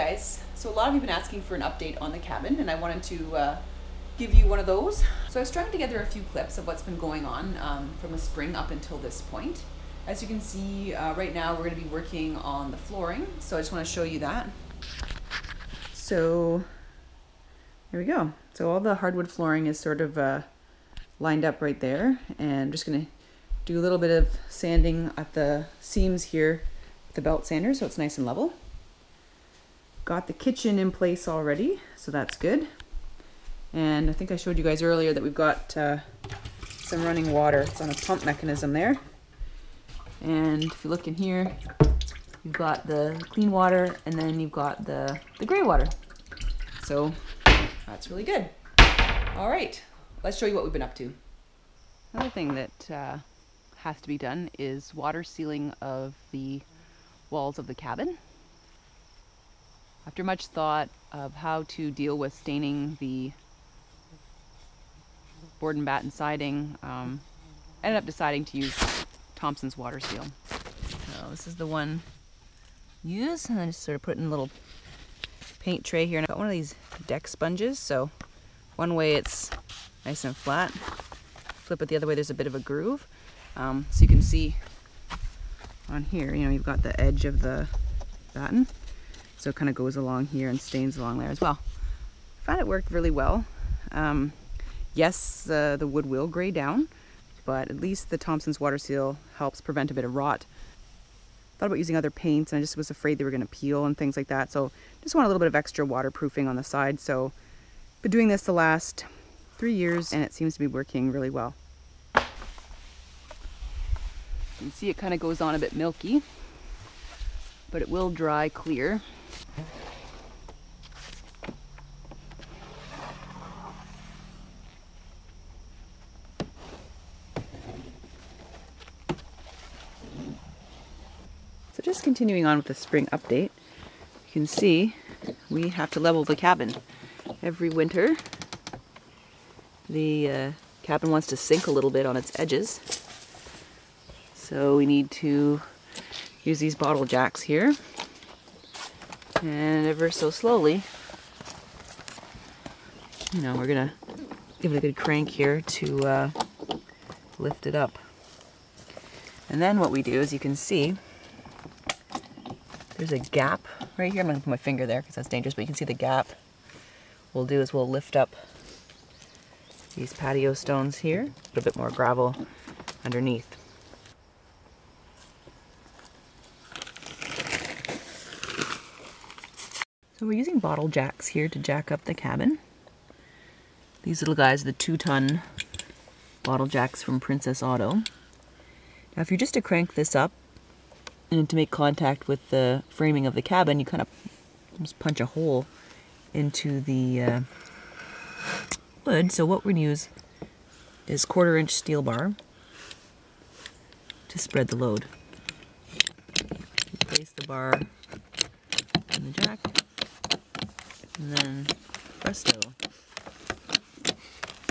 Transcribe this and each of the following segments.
guys, so a lot of you have been asking for an update on the cabin, and I wanted to give you one of those. So I strung together a few clips of what's been going on from the spring up until this point. As you can see, right now we're going to be working on the flooring, so I just want to show you that. So here we go. So all the hardwood flooring is sort of lined up right there, and I'm just going to do a little bit of sanding at the seams here with the belt sander so it's nice and level. Got the kitchen in place already, so that's good. And I think I showed you guys earlier that we've got some running water. It's on a pump mechanism there. And if you look in here, you've got the clean water and then you've got the gray water. So that's really good. All right, let's show you what we've been up to. Another thing that has to be done is water sealing of the walls of the cabin. After much thought of how to deal with staining the board and batten siding, ended up deciding to use Thompson's Waterseal. So this is the one use, and I just sort of put in a little paint tray here. And I've got one of these deck sponges, so one way it's nice and flat. Flip it the other way, there's a bit of a groove. So you can see on here, you know, you've got the edge of the batten. So it kind of goes along here and stains along there as well. I found it worked really well. Yes, the wood will gray down, but at least the Thompson's Waterseal helps prevent a bit of rot. Thought about using other paints, and I just was afraid they were going to peel and things like that. So just want a little bit of extra waterproofing on the side. So been doing this the last 3 years, and it seems to be working really well. You can see it kind of goes on a bit milky, but it will dry clear. So just continuing on with the spring update, you can see we have to level the cabin. Every winter the cabin wants to sink a little bit on its edges. So we need to use these bottle jacks here, and ever so slowly, you know, we're gonna give it a good crank here to lift it up. And then what we do, as you can see, there's a gap right here. I'm gonna put my finger there because that's dangerous, but you can see the gap. What we'll do is we'll lift up these patio stones here, put a bit more gravel underneath. So we're using bottle jacks here to jack up the cabin. These little guys are the 2-ton bottle jacks from Princess Auto. Now if you're just to crank this up and to make contact with the framing of the cabin, you kind of just punch a hole into the wood. So what we're going to use is 1/4-inch steel bar to spread the load. You place the bar in the jack, and then presto,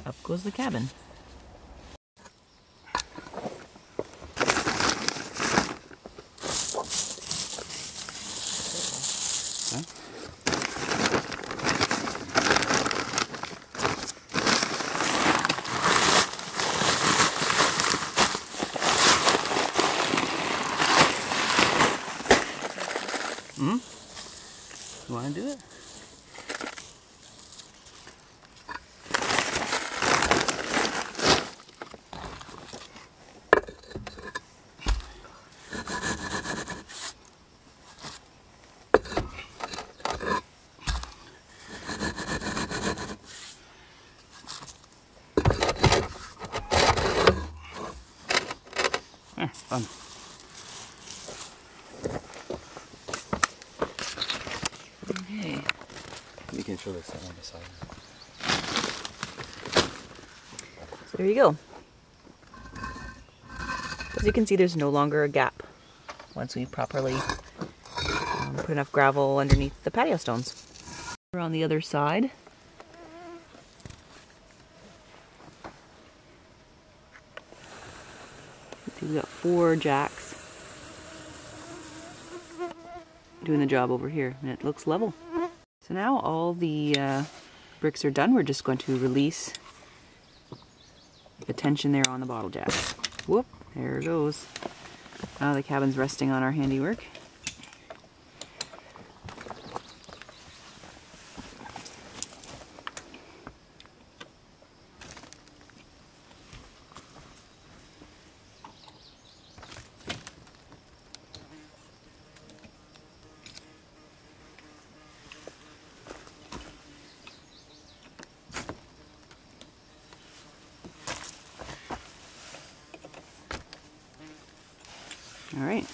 up goes the cabin. You want to do it? Fun. Okay. You can show this on the side. So there you go. As you can see, there's no longer a gap once we properly put enough gravel underneath the patio stones. We're on the other side. We've got 4 jacks doing the job over here, and it looks level. So now all the bricks are done. We're just going to release the tension there on the bottle jacks. Whoop, there it goes. Now the cabin's resting on our handiwork. All right.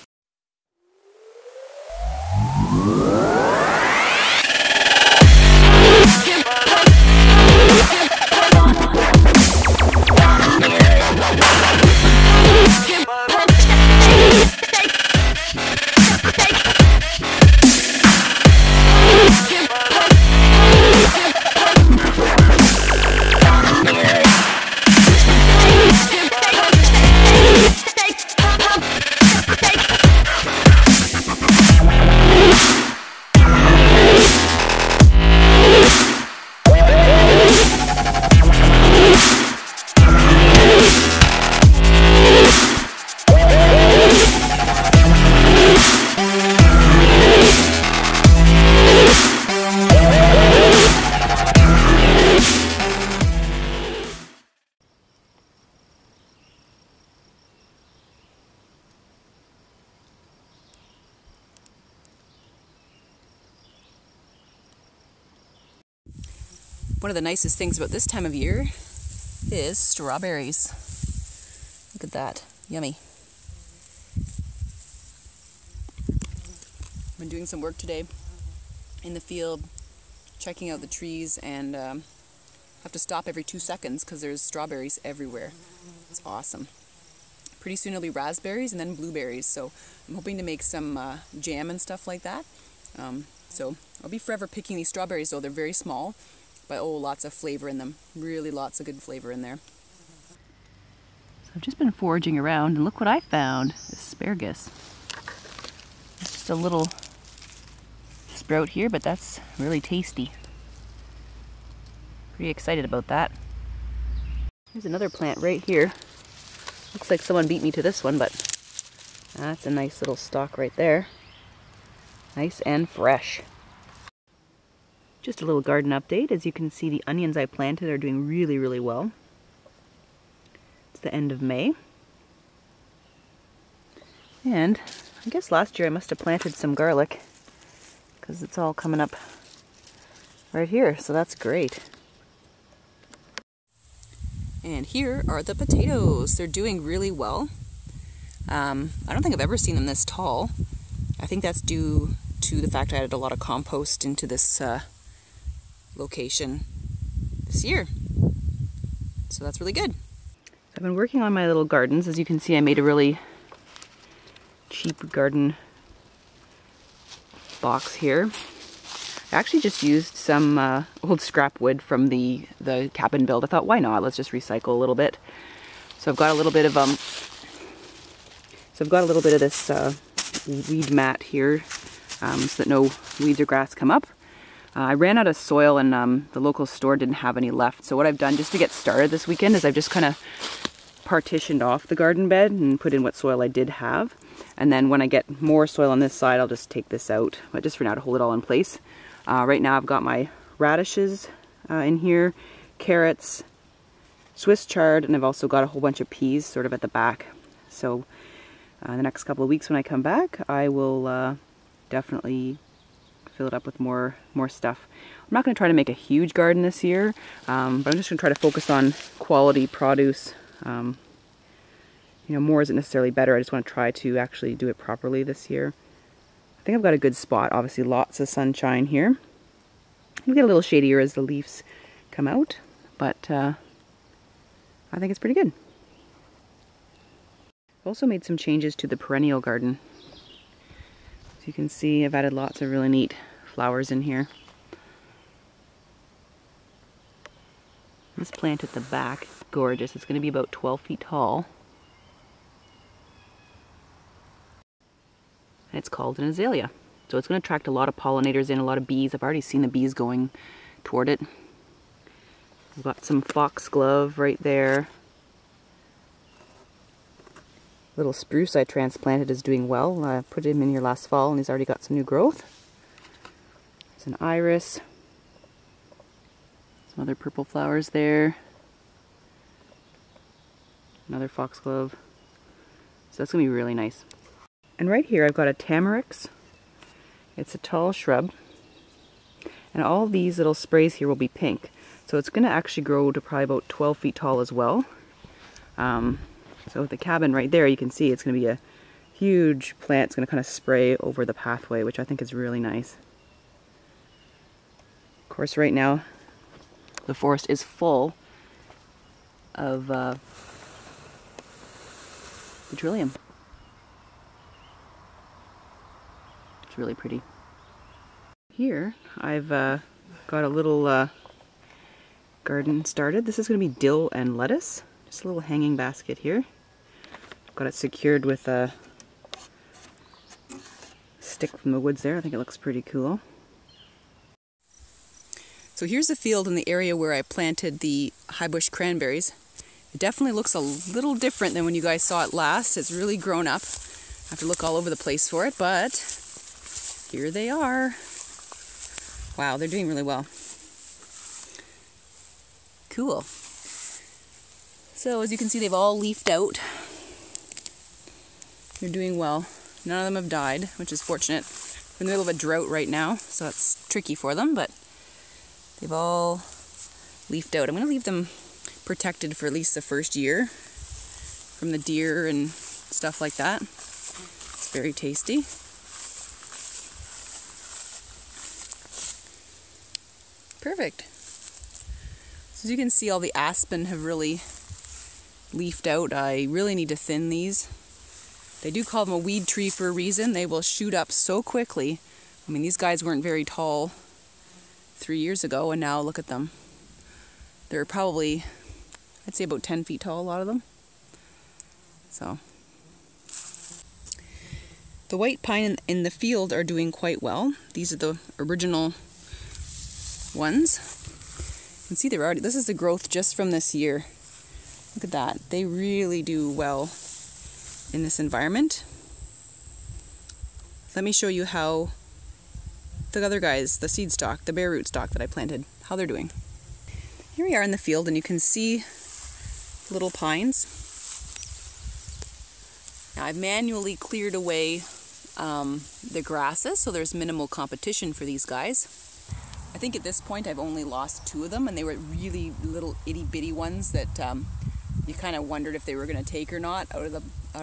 One of the nicest things about this time of year is strawberries. Look at that, yummy. I've been doing some work today in the field, checking out the trees, and have to stop every 2 seconds because there's strawberries everywhere. It's awesome. Pretty soon it'll be raspberries and then blueberries, so I'm hoping to make some jam and stuff like that. So I'll be forever picking these strawberries, though they're very small. But oh, lots of flavor in them. Really lots of good flavor in there. So I've just been foraging around and look what I found. Asparagus. It's just a little sprout here, but that's really tasty. Pretty excited about that. There's another plant right here. Looks like someone beat me to this one, but that's a nice little stalk right there. Nice and fresh. Just a little garden update. As you can see, the onions I planted are doing really, really well. It's the end of May. And I guess last year I must have planted some garlic because it's all coming up right here, so that's great. And here are the potatoes. They're doing really well. I don't think I've ever seen them this tall. I think that's due to the fact I added a lot of compost into this location this year. So that's really good. I've been working on my little gardens. As you can see, I made a really cheap garden box here. I actually just used some old scrap wood from the cabin build. I thought, why not? Let's just recycle a little bit. So I've got a little bit of this weed mat here, so that no weeds or grass come up. I ran out of soil and the local store didn't have any left. So what I've done just to get started this weekend is I've just kind of partitioned off the garden bed and put in what soil I did have. And then when I get more soil on this side, I'll just take this out. But just for now to hold it all in place. Right now I've got my radishes in here, carrots, Swiss chard, and I've also got a whole bunch of peas sort of at the back. So the next couple of weeks when I come back, I will definitely fill it up with more stuff. I'm not going to try to make a huge garden this year, but I'm just going to try to focus on quality produce. You know, more isn't necessarily better. I just want to try to actually do it properly this year. I think I've got a good spot. Obviously lots of sunshine here. It'll get a little shadier as the leaves come out, but I think it's pretty good. I've also made some changes to the Perennial Garden. As you can see, I've added lots of really neat flowers in here. This plant at the back, gorgeous. It's going to be about 12 feet tall. And it's called an Azalea. So it's going to attract a lot of pollinators in, a lot of bees. I've already seen the bees going toward it. We've got some foxglove right there. Little spruce I transplanted is doing well. I put him in here last fall and he's already got some new growth. There's an iris. Some other purple flowers there. Another foxglove. So that's going to be really nice. And right here I've got a tamarix. It's a tall shrub. And all these little sprays here will be pink. So it's going to actually grow to probably about 12 feet tall as well. So with the cabin right there, you can see it's going to be a huge plant. It's going to kind of spray over the pathway, which I think is really nice. Of course, right now, the forest is full of petroleum. It's really pretty. Here, I've got a little garden started. This is going to be dill and lettuce. Just a little hanging basket here. I've got it secured with a stick from the woods there. I think it looks pretty cool. So here's the field in the area where I planted the high bush cranberries. It definitely looks a little different than when you guys saw it last. It's really grown up. I have to look all over the place for it, but here they are. Wow, they're doing really well. Cool. So as you can see, they've all leafed out. They're doing well. None of them have died, which is fortunate. We're in the middle of a drought right now, so it's tricky for them, but they've all leafed out. I'm going to leave them protected for at least the first year from the deer and stuff like that. It's very tasty. Perfect. So as you can see, all the aspen have really leafed out. I really need to thin these. They do call them a weed tree for a reason. They will shoot up so quickly. I mean, these guys weren't very tall 3 years ago, and now look at them. They're probably, I'd say about 10 feet tall, a lot of them. So the white pine in the field are doing quite well. These are the original ones. You can see they're already, this is the growth just from this year. Look at that. They really do well in this environment. Let me show you how the other guys, the seed stock, the bare root stock that I planted, how they're doing. Here we are in the field and you can see little pines. Now I've manually cleared away the grasses, so there's minimal competition for these guys. I think at this point I've only lost 2 of them, and they were really little itty bitty ones that you kind of wondered if they were going to take or not out of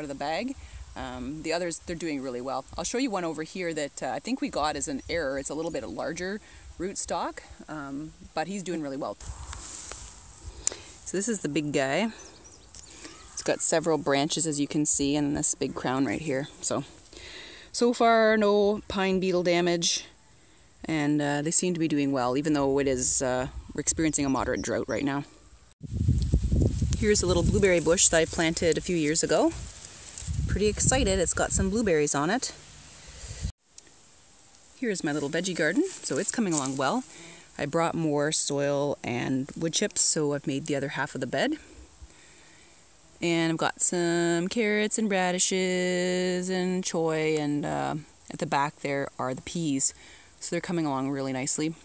the bag. The others, they're doing really well. I'll show you one over here that I think we got as an error. It's a little bit larger rootstock, but he's doing really well. So this is the big guy. It's got several branches, as you can see, and this big crown right here. So far, no pine beetle damage, and they seem to be doing well, even though it is we're experiencing a moderate drought right now. Here's a little blueberry bush that I planted a few years ago. Pretty excited, it's got some blueberries on it. Here's my little veggie garden, so it's coming along well. I brought more soil and wood chips, so I've made the other half of the bed. And I've got some carrots and radishes and choy, and at the back there are the peas. So they're coming along really nicely.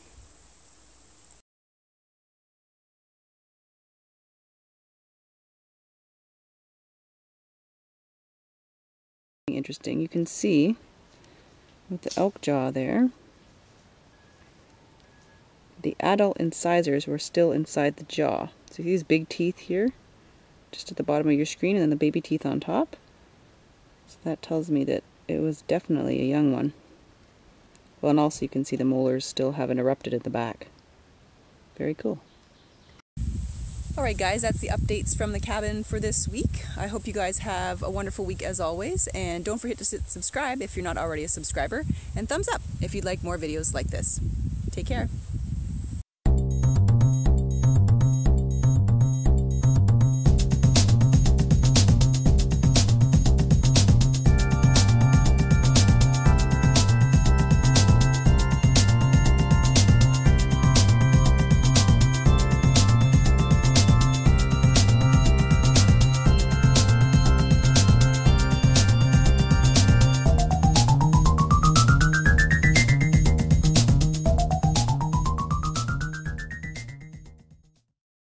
Interesting. You can see with the elk jaw there, the adult incisors were still inside the jaw. So these big teeth here, just at the bottom of your screen, and then the baby teeth on top. So that tells me that it was definitely a young one. Well, and also you can see the molars still haven't erupted at the back. Very cool. Alright guys, that's the updates from the cabin for this week. I hope you guys have a wonderful week as always, and don't forget to subscribe if you're not already a subscriber, and thumbs up if you'd like more videos like this. Take care.